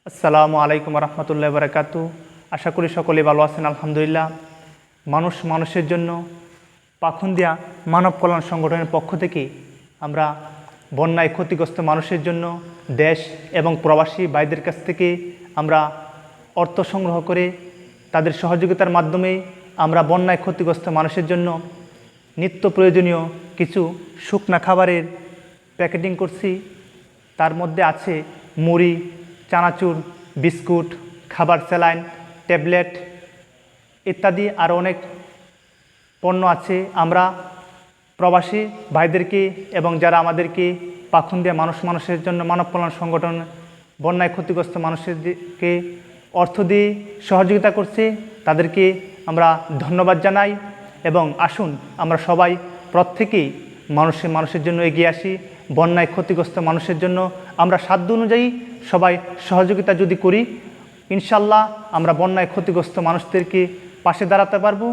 আসসালামু আলাইকুম রহমতুল্লাহ বারাকাতু। আশা করি সকলে ভালো আছেন আলহামদুলিল্লাহ। মানুষ মানুষের জন্য পাখুন্দিয়া মানব কল্যাণ সংগঠনের পক্ষ থেকে আমরা বন্যায় ক্ষতিগ্রস্ত মানুষের জন্য দেশ এবং প্রবাসী ভাইদের কাছ থেকে আমরা অর্থ সংগ্রহ করে তাদের সহযোগিতার মাধ্যমে আমরা বন্যায় ক্ষতিগ্রস্ত মানুষের জন্য নিত্য প্রয়োজনীয় কিছু শুকনা খাবারের প্যাকেটিং করছি। তার মধ্যে আছে মুড়ি, চানাচুর, বিস্কুট, খাবার স্যালাইন, ট্যাবলেট ইত্যাদি আরও অনেক পণ্য আছে। আমরা প্রবাসী ভাইদেরকে এবং যারা আমাদেরকে পাখুন্দিয়া মানুষের জন্য মানব কল্যাণ সংগঠন বন্যায় ক্ষতিগ্রস্ত মানুষদেরকে অর্থ দিয়ে সহযোগিতা করছে, তাদেরকে আমরা ধন্যবাদ জানাই। এবং আসুন আমরা সবাই প্রত্যেকেই মানুষের জন্য এগিয়ে আসি। বন্যায় ক্ষতিগ্রস্ত মানুষের জন্য আমরা সাধ্য অনুযায়ী সবাই সহযোগিতা যদি করি, ইনশাল্লাহ আমরা বন্যায় ক্ষতিগ্রস্ত মানুষদেরকে পাশে দাঁড়াতে পারবো।